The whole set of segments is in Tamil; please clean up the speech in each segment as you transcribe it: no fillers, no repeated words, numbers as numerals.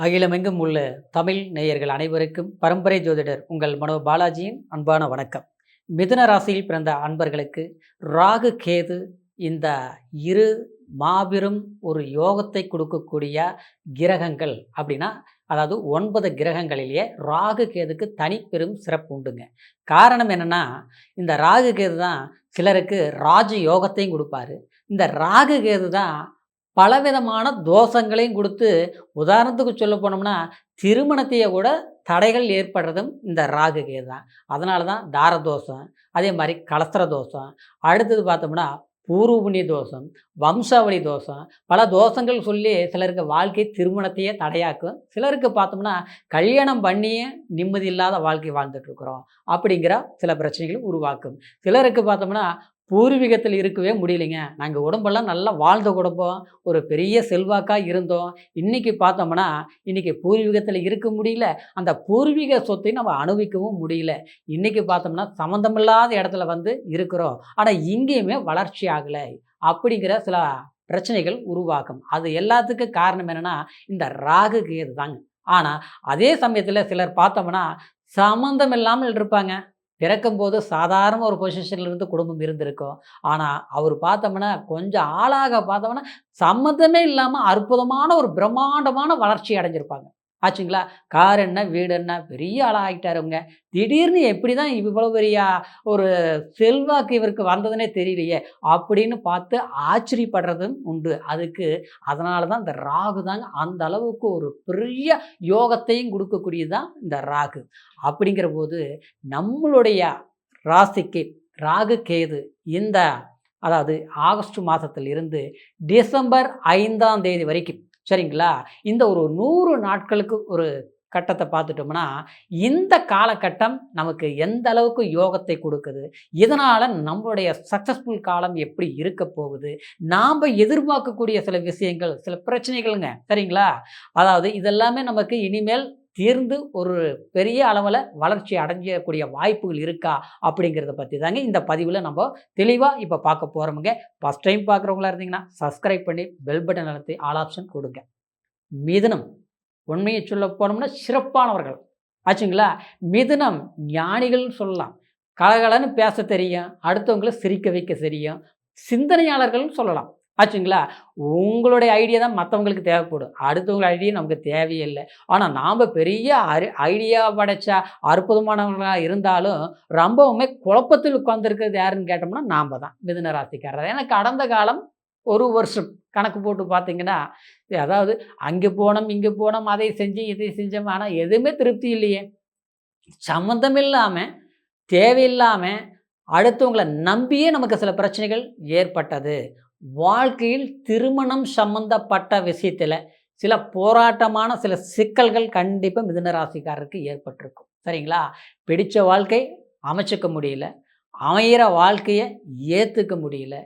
அகிலமெங்கும் உள்ள தமிழ் நேயர்கள் அனைவருக்கும் பரம்பரை ஜோதிடர் உங்கள் மனோ பாலாஜியின் அன்பான வணக்கம். மிதுன ராசியில் பிறந்த அன்பர்களுக்கு ராகு கேது இந்த இரு மாபெரும் ஒரு யோகத்தை கொடுக்கக்கூடிய கிரகங்கள் அப்படின்னா, அதாவது 9 கிரகங்களிலேயே ராகு கேதுக்கு தனிப்பெரும் சிறப்பு உண்டுங்க. காரணம் என்னன்னா, இந்த ராகு கேது தான் சிலருக்கு ராஜ யோகத்தையும் கொடுப்பாரு. இந்த ராகு கேது தான் பலவிதமான தோஷங்களையும் கொடுத்து, உதாரணத்துக்கு சொல்ல போனோம்னா, திருமணத்தையே கூட தடைகள் ஏற்படுறதும் இந்த ராகு கேது தான். அதனால தான் தார தோஷம், அதே மாரி கலஸ்திர தோஷம், அடுத்தது பார்த்தோம்னா பூர்வ புண்ணிய தோஷம், வம்சாவளி தோஷம், பல தோஷங்கள் சொல்லி சிலருக்கு வாழ்க்கை திருமணத்தையே தடையாக்கும். சிலருக்கு பார்த்தோம்னா, கல்யாணம் பண்ணியே நிம்மதி இல்லாத வாழ்க்கை வாழ்ந்துட்டுருக்குறோம் அப்படிங்கிற சில பிரச்சனைகளும் உருவாக்கும். சிலருக்கு பார்த்தோம்னா, பூர்வீகத்தில் இருக்கவே முடியலைங்க. நாங்க உடம்பெல்லாம் நல்லா வாழ்ந்த குடும்பம், ஒரு பெரிய செல்வாக்கா இருந்தோம். இன்னைக்கு பார்த்தோம்னா, இன்னைக்கு பூர்வீகத்தில இருக்க முடியல. அந்த பூர்வீக சொத்தை நம்ம அனுபவிக்கவும் முடியல. இன்னைக்கு பார்த்தோம்னா, சம்மந்தமில்லாத இடத்துல வந்து இருக்கிறோம். ஆனா, இங்கேயுமே வளர்ச்சி ஆகல. அப்படிங்கிற சில பிரச்சனைகள் உருவாகும். அது எல்லாத்துக்கும் காரணம் என்னன்னா, இந்த ராகு கேது தாங்க. ஆனா, அதே சமயத்தில சிலர் பார்த்தோம்னா, சம்மந்தம் இல்லாமல் இருப்பாங்க. பிறக்கும்போது சாதாரண ஒரு பொசிஷன்ல இருந்து குடும்பம் இருந்திருக்கும். ஆனா, அவரு பார்த்தோம்னா, கொஞ்சம் ஆளாக பார்த்தோம்னா, சம்மந்தமே இல்லாம அற்புதமான ஒரு பிரம்மாண்டமான வளர்ச்சி அடைஞ்சிருப்பாங்க. ஆச்சுங்களா? கார் என்ன, வீடு என்ன, பெரிய ஆளா ஆயிட்டாருங்க. திடீர்னு எப்படி தான் இவ்வளவு பெரிய ஒரு செல்வாக்கு இவருக்கு வந்ததுன்னே தெரியலையே! அப்படின்னு பார்த்து ஆச்சரியப்படுறதும் உண்டு. அதனால தான் இந்த ராகு தாங்க அந்த அளவுக்கு ஒரு பெரிய யோகத்தையும் குடுக்கக்கூடியது தான் இந்த ராகு. அப்படிங்கிறபோது நம்மளுடைய ராசிக்கு ராகு, கேது இந்த அதாவது ஆகஸ்ட் மாதத்தில் இருந்து டிசம்பர் 5ஆம் தேதி வரைக்கும் சரிங்களா? இந்த ஒரு 100 நாட்களுக்கு ஒரு கட்டத்த பார்த்துட்டோம்னா, இந்த காலகட்டம் நமக்கு எந்த அளவுக்கு யோகத்தை கொடுக்குது? இதனால நம்மளுடைய சக்சஸ்ஃபுல் காலம் எப்படி இருக்க போகுது? நாம எதிர்பார்க்கக்கூடிய சில விஷயங்கள், சில பிரச்சனைகள்ங்க. சரிங்களா? அதாவது இதெல்லாமே நமக்கு இனிமேல் தீர்ந்து ஒரு பெரிய அளவுல வளர்ச்சி அடையக்கூடிய வாய்ப்புகள் இருக்கா? அப்படிங்கிறத பத்தி தாங்க இந்த பதிவுல நம்ப தெளிவா இப்ப பார்க்க போறோமுங்க. ஃபர்ஸ்ட் டைம் பார்க்குறவங்களா இருந்தீங்கன்னா, சப்ஸ்கிரைப் பண்ணி பெல் பட்டன் அழுத்தி ஆல் ஆப்ஷன் குடுங்க. மிதுனம் உண்மைய சொல்ல போனோம்னா சிறப்பானவர்கள். ஆச்சுங்களா? மிதுனம் ஞானிகள்னு சொல்லலாம். கலகலன்னு பேச தெரியும். அடுத்தவங்கள சிரிக்க வைக்க தெரியும். சிந்தனையாளர்கள்னு சொல்லலாம். ஆச்சுங்களா? உங்களுடைய ஐடியா தான் மத்தவங்களுக்கு தேவைப்படும். அடுத்தவங்க ஐடியா நமக்கு தேவையே இல்ல. ஆனா நாம பெரிய ஐடியா படைச்ச அற்புதமானவங்களா இருந்தாலும், ரொம்பவுமே குழப்பத்தில் உட்கார்ந்திருக்கிறது யாருன்னு கேட்டோம்னா, நாம தான். மிதுன ராசிக்காரர். ஏன்னா கடந்த காலம் 1 வருஷம் கணக்கு போட்டு பார்த்தீங்கன்னா, அதாவது அங்கே போனோம், இங்கே போனோம், அதை செஞ்சோம், இதை செஞ்சோம். ஆனா எதுவுமே திருப்தி இல்லையே! சம்மந்தம் இல்லாம, தேவையில்லாம, அடுத்தவங்கள நம்பியே நமக்கு சில பிரச்சனைகள் ஏற்பட்டது. வாழ்க்கையில் திருமணம் சம்பந்தப்பட்ட விஷயத்தில, சில போராட்டமான சில சிக்கல்கள் கண்டிப்பா மிதுன ராசிக்காரருக்கு ஏற்பட்டிருக்கும். சரிங்களா? பிடிச்ச வாழ்க்கை அமைச்சுக்க முடியல. அமையிற வாழ்க்கைய ஏத்துக்க முடியல.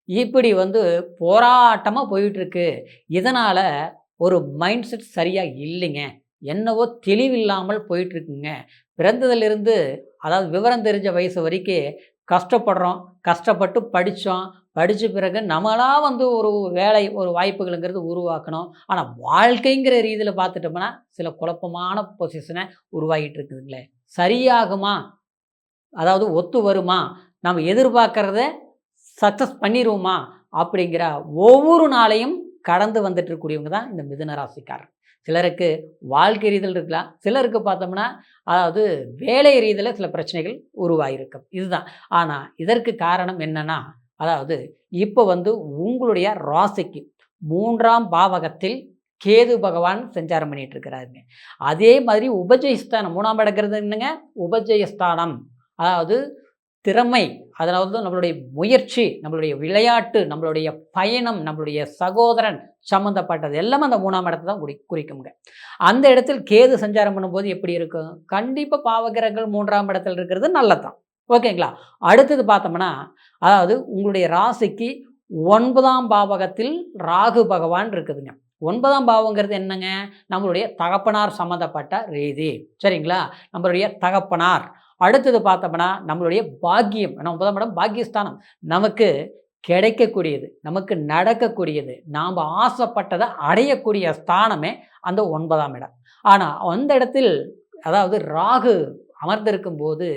இப்படி வந்து போராட்டமா போயிட்டுருக்கு. இதனால ஒரு மைண்ட் செட் சரியா இல்லைங்க. என்னவோ தெளிவில்லாமல் போயிட்டுருக்குங்க. பிறந்ததிலிருந்து அதாவது விவரம் தெரிஞ்ச வயசு வரைக்கும் கஷ்டப்படுறோம். கஷ்டப்பட்டு படிச்சோம். படிச்ச பிறகு நம்மளா வந்து ஒரு வேலை, ஒரு வாய்ப்புகளுங்கிறது உருவாக்கணும். ஆனா வாழ்க்கைங்கிற ரீதியில பார்த்துட்டோம்னா, சில குழப்பமான பொசிஷன உருவாகிட்டு இருக்குதுங்களே. சரியாகுமா? அதாவது ஒத்து வருமா? நம்ம எதிர்பார்க்கிறத சக்சஸ் பண்ணிருவோமா? அப்படிங்கிற ஒவ்வொரு நாளையும் கடந்து வந்துட்டு இருக்கக்கூடியவங்க தான் இந்த மிதுன ராசிக்காரர். சிலருக்கு வாழ்க்கை ரீதியில இருக்கலாம். சிலருக்கு பார்த்தோம்னா, அதாவது வேலை ரீதியில சில பிரச்சனைகள் உருவாகியிருக்கும். இதுதான். ஆனா, இதற்கு காரணம் என்னன்னா, அதாவது இப்ப வந்து உங்களுடைய ராசிக்கு 3ஆம் பாவகத்தில் கேது பகவான் சஞ்சாரம் பண்ணிட்டு இருக்கிறாருங்க. அதே மாதிரி உபஜயஸ்தானம் 3ஆம் இடங்கிறது என்னங்க? உபஜயஸ்தானம். அதாவது திறமை, அதாவது நம்மளுடைய முயற்சி, நம்மளுடைய விளையாட்டு, நம்மளுடைய பயணம், நம்மளுடைய சகோதரன் சம்மந்தப்பட்டது எல்லாமே அந்த 3ஆம் இடத்த தான் குறிக்குங்க. அந்த இடத்தில் கேது சஞ்சாரம் பண்ணும்போது எப்படி இருக்கும்? கண்டிப்பா பாவகிரகங்கள் 3ஆம் இடத்துல இருக்கிறது நல்லது தான். ஓகேங்களா? அடுத்தது பார்த்தோம்னா, அதாவது உங்களுடைய ராசிக்கு 9ஆம் பாவகத்தில் ராகு பகவான் இருக்குதுங்க. 9ஆம் பாவங்கிறது என்னங்க? நம்மளுடைய தகப்பனார் சம்மந்தப்பட்ட ரீதி. சரிங்களா? நம்மளுடைய தகப்பனார். அடுத்தது பார்த்தோம்னா, நம்மளுடைய பாக்கியம். ஏன்னா 9ஆம் இடம் பாக்கியஸ்தானம். நமக்கு கிடைக்கக்கூடியது, நமக்கு நடக்கக்கூடியது, நாம் ஆசைப்பட்டதை அடையக்கூடிய ஸ்தானமே அந்த 9ஆம் இடம். ஆனால் அந்த இடத்தில் அதாவது ராகு அமர்ந்திருக்கும் போது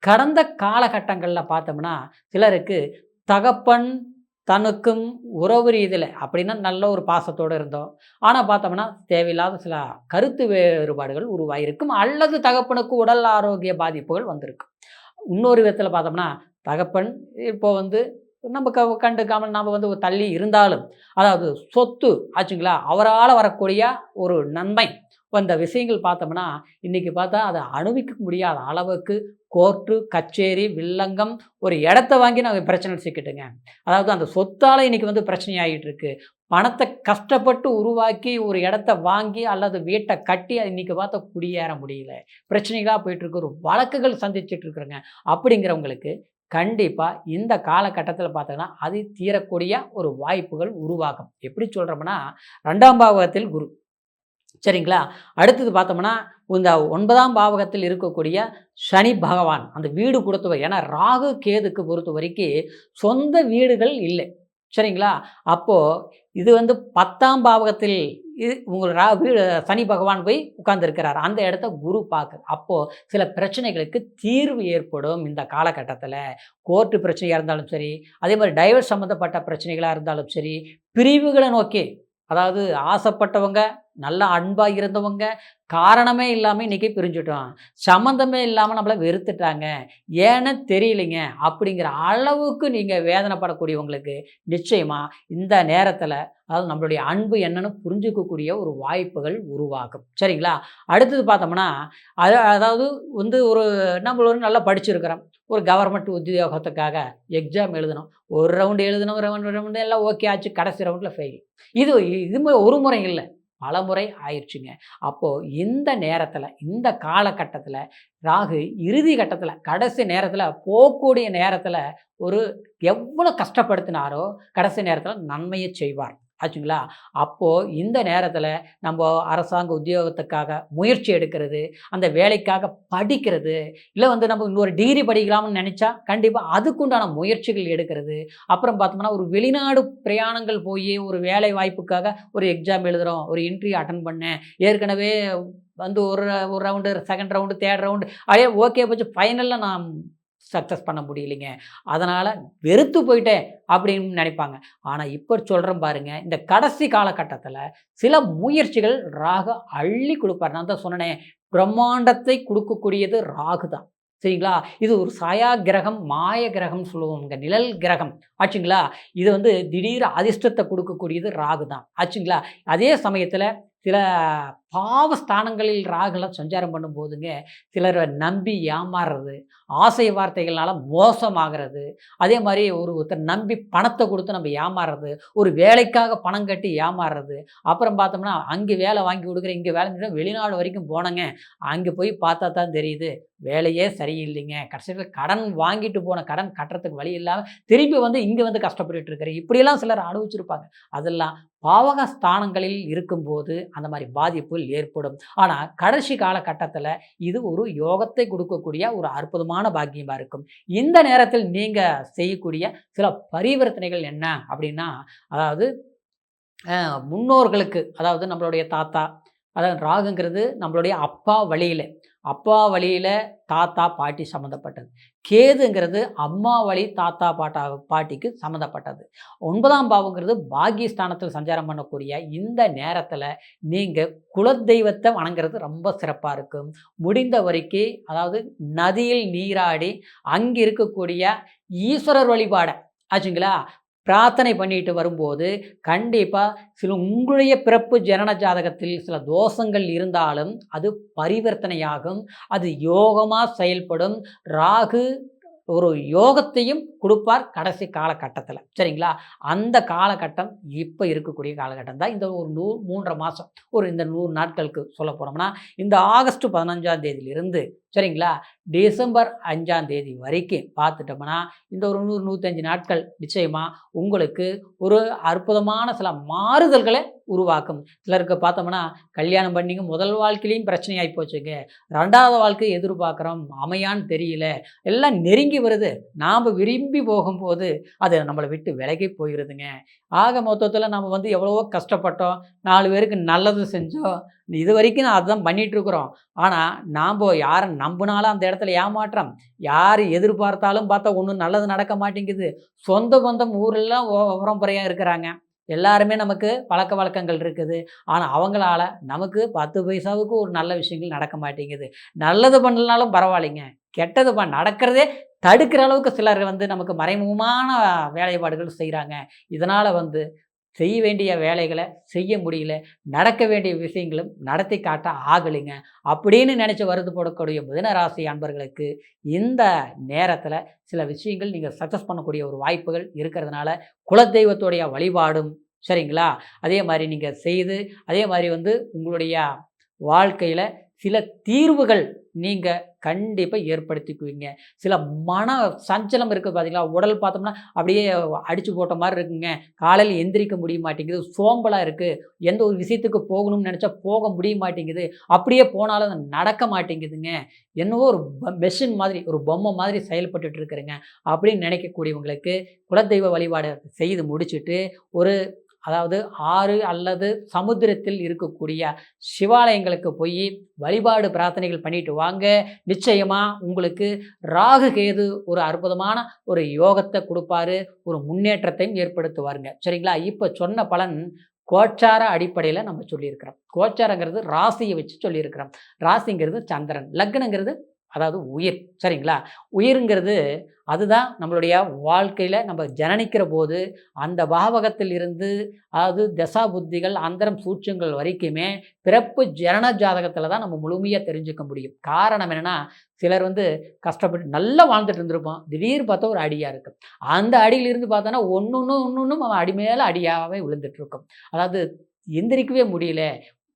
கடந்த காலகட்டங்களில் பார்த்தோம்னா சிலருக்கு தகப்பன் தனக்கும் உறவு ரீதியில் அப்படின்னா நல்ல ஒரு பாசத்தோடு இருந்தோம். ஆனால் பார்த்தோம்னா தேவையில்லாத சில கருத்து வேறுபாடுகள் உருவாகியிருக்கும், அல்லது தகப்பனுக்கு உடல் ஆரோக்கிய பாதிப்புகள் வந்திருக்கும். இன்னொரு விதத்தில் பார்த்தோம்னா தகப்பன் இப்போ வந்து நம்ம கண்டுக்காமல் நாம் வந்து தள்ளி இருந்தாலும், அதாவது சொத்து ஆச்சுங்களா, அவரால் வரக்கூடிய ஒரு நன்மை வந்த விஷயங்கள் பார்த்தோம்னா இன்றைக்கி பார்த்தா அதை அனுபவிக்க முடியாத அளவுக்கு கோர்ட்டு கச்சேரி வில்லங்கம் ஒரு இடத்த வாங்கி நாங்கள் பிரச்சனை சிக்கிட்டுங்க. அதாவது அந்த சொத்தால் இன்றைக்கி வந்து பிரச்சனை ஆகிட்டு இருக்கு. பணத்தை கஷ்டப்பட்டு உருவாக்கி ஒரு இடத்த வாங்கி அல்லது வீட்டை கட்டி இன்றைக்கி பார்த்தா குடியேற முடியல, பிரச்சனைகளாக போயிட்டுருக்கு, ஒரு வழக்குகள் சந்திச்சுட்டு இருக்கிறோங்க. அப்படிங்கிறவங்களுக்கு கண்டிப்பாக இந்த காலகட்டத்தில் பார்த்தோன்னா அது தீரக்கூடிய ஒரு வாய்ப்புகள் உருவாகும். எப்படி சொல்கிறோம்னா 2ஆம் பாவகத்தில் குரு, சரிங்களா. அடுத்தது பார்த்தோம்னா இந்த 9ஆம் பாவகத்தில் இருக்கக்கூடிய சனி பகவான் அந்த வீடு கொடுத்தவர். ஏன்னா ராகு கேதுக்கு பொறுத்த வரைக்கும் சொந்த வீடுகள் இல்லை, சரிங்களா. அப்போது இது வந்து 10ஆம் பாவகத்தில் உங்கள் வீடு சனி பகவான் போய் உட்கார்ந்துருக்கிறார், அந்த இடத்த குரு பார்க்குது. அப்போது சில பிரச்சனைகளுக்கு தீர்வு ஏற்படும் இந்த காலகட்டத்தில். கோர்ட்டு பிரச்சனையாக இருந்தாலும் சரி, அதே மாதிரி டைவர்ஸ் சம்மந்தப்பட்ட பிரச்சனைகளாக இருந்தாலும் சரி, பிரிவுகளை நோக்கி, அதாவது ஆசைப்பட்டவங்க நல்லா அன்பாக இருந்தவங்க காரணமே இல்லாமல் இன்றைக்கி பிரிஞ்சுட்டோம், சம்மந்தமே இல்லாமல் நம்மளை வெறுத்துட்டாங்க, ஏன்னு தெரியலைங்க அப்படிங்கிற அளவுக்கு நீங்கள் வேதனைப்படக்கூடியவங்களுக்கு நிச்சயமாக இந்த நேரத்தில் அதாவது நம்மளுடைய அன்பு என்னன்னு புரிஞ்சுக்கக்கூடிய ஒரு வாய்ப்புகள் உருவாகும், சரிங்களா. அடுத்தது பார்த்தோம்னா அதாவது வந்து நம்மள நல்லா படிச்சிருக்கிறோம், ஒரு கவர்மெண்ட் உத்தியோகத்துக்காக எக்ஸாம் எழுதணும், ஒரு ரவுண்டு எழுதணும், ரவுண்டு எல்லாம் ஓகே ஆச்சு, கடைசி ரவுண்டில் ஃபெயில். இது ஒரு முறை இல்லை, பல முறை ஆயிடுச்சுங்க. அப்போது இந்த நேரத்தில் இந்த காலகட்டத்தில் ராகு இறுதி கட்டத்தில் கடைசி நேரத்தில் போகக்கூடிய நேரத்தில் ஒரு எவ்வளோ கஷ்டப்படுத்தினாரோ கடைசி நேரத்தில் நன்மையை செய்வார் ஆச்சுங்களா. அப்போது இந்த நேரத்தில் நம்ம அரசாங்க உத்தியோகத்துக்காக முயற்சி எடுக்கிறது, அந்த வேலைக்காக படிக்கிறது, இல்லை வந்து நம்ம இன்னொரு டிகிரி படிக்கலாம்னு நினச்சா கண்டிப்பாக அதுக்குண்டான முயற்சிகள் எடுக்கிறது. அப்புறம் பார்த்தோம்னா ஒரு வெளிநாடு பிரயாணங்கள் போய் ஒரு வேலை வாய்ப்புக்காக ஒரு எக்ஸாம் எழுதுகிறோம், ஒரு இன்டர்வியூ அட்டன் பண்ணேன், ஏற்கனவே வந்து ஒரு ஒரு round, second round, third round, அதே ஓகே போச்சு, ஃபைனலில் நான் சக்ஸஸ் பண்ண முடியலைங்க, அதனால் வெறுத்து போயிட்டேன் அப்படின்னு நினைப்பாங்க. ஆனால் இப்போ சொல்கிறேன் பாருங்கள், இந்த கடைசி காலகட்டத்தில் சில முயற்சிகள் ராகு அள்ளி கொடுப்பார். நான் தான் சொன்னேன், பிரம்மாண்டத்தை கொடுக்கக்கூடியது ராகு தான், சரிங்களா. இது ஒரு சாயா கிரகம், மாய கிரகம் சொல்லுவோங்க, நிழல் கிரகம் ஆச்சுங்களா. இது வந்து திடீர் அதிர்ஷ்டத்தை கொடுக்கக்கூடியது ராகு தான் ஆச்சுங்களா. அதே சமயத்தில் சில பாவஸ்தானங்களில் ராகுலாம் சஞ்சாரம் பண்ணும்போதுங்க சிலரை நம்பி ஏமாறுறது, ஆசை வார்த்தைகள்னால மோசமாகிறது, அதே மாதிரி ஒருத்தர் நம்பி பணத்தை கொடுத்து நம்ம ஏமாறுறது, ஒரு வேலைக்காக பணம் கட்டி ஏமாறுறது, அப்புறம் பார்த்தோம்னா அங்கே வேலை வாங்கி கொடுக்குறேன், இங்கே வேலை வெளிநாடு வரைக்கும் போனேங்க, அங்கே போய் பார்த்தா தான் தெரியுது வேலையே சரியில்லைங்க, கடைசியில் கடன் வாங்கிட்டு போன கடன் கட்டுறதுக்கு வழி இல்லாமல் திருப்பி வந்து இங்கே வந்து கஷ்டப்பட்டுட்டு இருக்கிறேன், இப்படியெல்லாம் சிலர் அனுபவிச்சிருப்பாங்க. அதெல்லாம் பாவக ஸ்தானங்களில் இருக்கும்போது அந்த மாதிரி பாதிப்புகள் ஏற்படும். ஆனால் கடைசி காலகட்டத்தில் இது ஒரு யோகத்தை கொடுக்கக்கூடிய ஒரு அற்புதமான பாக்கியமாக இருக்கும். இந்த நேரத்தில் நீங்கள் செய்யக்கூடிய சில பரிவர்த்தனைகள் என்ன அப்படின்னா, அதாவது முன்னோர்களுக்கு, அதாவது நம்மளுடைய தாத்தா, அதாவது ராகுங்கிறது நம்மளுடைய அப்பா வழியில் தாத்தா பாட்டி சம்மந்தப்பட்டது, கேதுங்கிறது அம்மா வழி தாத்தா பாட்டிக்கு சம்மந்தப்பட்டது, 9ஆம் பாவங்கிறது பாக்கியஸ்தானத்தில் சஞ்சாரம் பண்ணக்கூடிய இந்த நேரத்தில் நீங்கள் குலதெய்வத்தை வணங்குறது ரொம்ப சிறப்பாக இருக்கும். முடிந்த வரைக்கும் அதாவது நதியில் நீராடி அங்கே இருக்கக்கூடிய ஈஸ்வரர் வழிபாடை ஆச்சுங்களா பிரார்த்தனை பண்ணிட்டு வரும்போது கண்டிப்பாக உங்களுடைய பிறப்பு ஜனன ஜாதகத்தில் சில தோஷங்கள் இருந்தாலும் அது பரிவர்த்தனையாகும், அது யோகமாக செயல்படும். ராகு ஒரு யோகத்தையும் கொடுப்பார் கடைசி காலகட்டத்தில், சரிங்களா. அந்த காலகட்டம் இப்போ இருக்கக்கூடிய காலகட்டம் தான் இந்த ஒரு 3.5 மாதம், இந்த 100 நாட்களுக்கு சொல்ல போனோம்னா இந்த ஆகஸ்ட் 15ஆம் தேதியிலிருந்து சரிங்களா டிசம்பர் 5ஆம் தேதி வரைக்கும் பார்த்துட்டோம்னா இந்த ஒரு 100-105 நாட்கள் நிச்சயமாக உங்களுக்கு ஒரு அற்புதமான சில மாறுதல்களை உருவாக்கும். சிலருக்கு பார்த்தோம்னா கல்யாணம் பண்ணிங்க முதல் வாழ்க்கையிலையும் பிரச்சனையாகி போச்சுங்க, 2வது வாழ்க்கை எதிர்பார்க்குறோம் அமையான்னு தெரியல, எல்லாம் நெருங்கி நெருங்கி வருது. நாம் விரும்பி போகும்போது அது நம்மளை விட்டு விலகி போயிடுதுங்க. ஆக மொத்தத்தில் நம்ம வந்து எவ்வளவோ கஷ்டப்பட்டோம், 4 பேருக்கு நல்லது செஞ்சோம், இது வரைக்கும் அதுதான் பண்ணிகிட்ருக்குறோம். ஆனால் நாம் யாரை நம்பினாலும் அந்த இடத்துல ஏமாற்றம், யார் எதிர்பார்த்தாலும் பார்த்தா ஒன்றும் நல்லது நடக்க மாட்டேங்குது. சொந்த பந்தம் ஊரெல்லாம் உரம்பரையாக இருக்கிறாங்க. எல்லாருமே நமக்கு பழக்க வழக்கங்கள் இருக்குது. ஆனால் அவங்களால நமக்கு 10 பைசாவுக்கு ஒரு நல்ல விஷயங்கள் நடக்க மாட்டேங்குது. நல்லது பண்ணலனாலும் பரவாயில்லைங்க, கெட்டது நடக்கிறதே தடுக்கிற அளவுக்கு சிலர் வந்து நமக்கு மறைமுகமான வேலைப்பாடுகள் செய்கிறாங்க. இதனால் வந்து செய்ய வேண்டிய வேலைகளை செய்ய முடியல, நடக்க வேண்டிய விஷயங்களும் நடத்தி காட்ட ஆகலைங்க அப்படின்னு நினச்சி வருத்தப்படக்கூடிய மிதுன ராசி அன்பர்களுக்கு இந்த நேரத்தில் சில விஷயங்கள் நீங்கள் சக்ஸஸ் பண்ணக்கூடிய ஒரு வாய்ப்புகள் இருக்கிறதுனால குலதெய்வத்துடைய வழிபாடும் சரிங்களா, அதே மாதிரி நீங்கள் செய்து அதே மாதிரி வந்து உங்களுடைய வாழ்க்கையில் சில தீர்வுகள் நீங்கள் கண்டிப்பாக ஏற்படுத்திக்குவீங்க. சில மன சஞ்சலம் இருக்குது பார்த்தீங்களா, உடல் பார்த்தோம்னா அப்படியே அடித்து போட்ட மாதிரி இருக்குங்க, காலையில் எந்திரிக்க முடிய மாட்டேங்குது, சோம்பலாக இருக்குது, எந்த ஒரு விஷயத்துக்கு போகணும்னு நினச்சா போக முடிய மாட்டேங்குது, அப்படியே போனாலும் அது நடக்க மாட்டேங்குதுங்க, என்னவோ ஒரு மெஷின் மாதிரி ஒரு பொம்மை மாதிரி செயல்பட்டுட்டு இருக்கிறேங்க அப்படின்னு நினைக்கக்கூடியவங்களுக்கு குலதெய்வ வழிபாடு செய்து முடிச்சுட்டு ஒரு அதாவது ஆறு அல்லது சமுத்திரத்தில் இருக்கக்கூடிய சிவாலயங்களுக்கு போய் வழிபாடு பிரார்த்தனைகள் பண்ணிட்டு வாங்க. நிச்சயமாக உங்களுக்கு ராகு கேது ஒரு அற்புதமான ஒரு யோகத்தை கொடுப்பாரு, ஒரு முன்னேற்றத்தையும் ஏற்படுத்துவாருங்க சரிங்களா. இப்போ சொன்ன பலன் கோச்சார அடிப்படையில் நம்ம சொல்லியிருக்கிறோம். கோச்சாரங்கிறது ராசியை வச்சு சொல்லியிருக்கிறோம். ராசிங்கிறது சந்திரன், லக்னங்கிறது அதாவது உயிர் சரிங்களா. உயிருங்கிறது அதுதான் நம்மளுடைய வாழ்க்கையில் நம்ம ஜனனிக்கிற போது அந்த பாவகத்தில் இருந்து அதாவது தசா புத்திகள் அந்தரம் சூட்சங்கள் வரைக்குமே பிறப்பு ஜனன ஜாதகத்தில் தான் நம்ம முழுமையாக தெரிஞ்சுக்க முடியும். காரணம் என்னென்னா, சிலர் வந்து கஷ்டப்பட்டு நல்லா வாழ்ந்துட்டு இருந்திருப்போம், திடீர்னு பார்த்தா ஒரு அடியாக இருக்கும், அந்த அடியிலிருந்து பார்த்தோன்னா ஒன்று அவன் அடி மேலே அடியாகவே விழுந்துட்டுருக்கும். அதாவது எந்திரிக்கவே முடியல,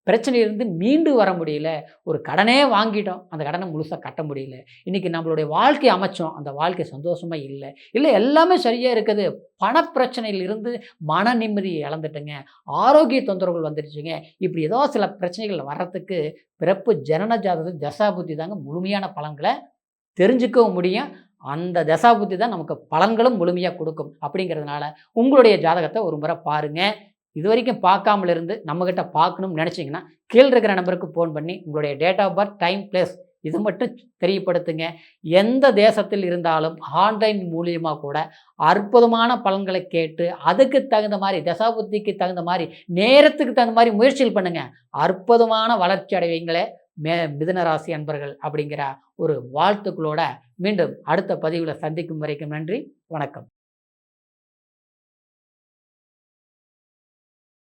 பிரச்சனையிலிருந்து மீண்டு வர முடியல, ஒரு கடனே வாங்கிட்டோம், அந்த கடனை முழுசாக கட்ட முடியல, இன்றைக்கி நம்மளுடைய வாழ்க்கை அமைச்சோம், அந்த வாழ்க்கை சந்தோஷமாக இல்லை, இல்லை எல்லாமே சரியாக இருக்குது, பணப்பிரச்சனையிலிருந்து மன நிம்மதியை இழந்துட்டுங்க, ஆரோக்கிய தொந்தரவுகள் வந்துடுச்சுங்க, இப்படி ஏதோ சில பிரச்சனைகள் வர்றதுக்கு பிறப்பு ஜனன ஜாதக தசாபுத்தி தாங்க முழுமையான பலன்களை தெரிஞ்சுக்கவும் முடியும். அந்த தசாபுத்தி தான் நமக்கு பலன்களும் முழுமையாக கொடுக்கும். அப்படிங்கிறதுனால உங்களுடைய ஜாதகத்தை ஒரு முறை பாருங்கள். இது வரைக்கும் பார்க்காமல் இருந்து நம்மக்கிட்ட பார்க்கணும்னு நினச்சிங்கன்னா கீழே இருக்கிற நம்பருக்கு ஃபோன் பண்ணி உங்களுடைய date of birth, time, place இது மட்டும் தெரியப்படுத்துங்க. எந்த தேசத்தில் இருந்தாலும் ஆன்லைன் மூலியமாக கூட அற்புதமான பலன்களை கேட்டு அதுக்கு தகுந்த மாதிரி தசாபுத்திக்கு தகுந்த மாதிரி நேரத்துக்கு தகுந்த மாதிரி முயற்சிகள் பண்ணுங்கள். அற்புதமான வளர்ச்சி அடைவீங்களே மிதுன ராசி அன்பர்கள் அப்படிங்கிற ஒரு வாழ்த்துக்களோட மீண்டும் அடுத்த பதிவில் சந்திக்கும் வரைக்கும் நன்றி, வணக்கம்.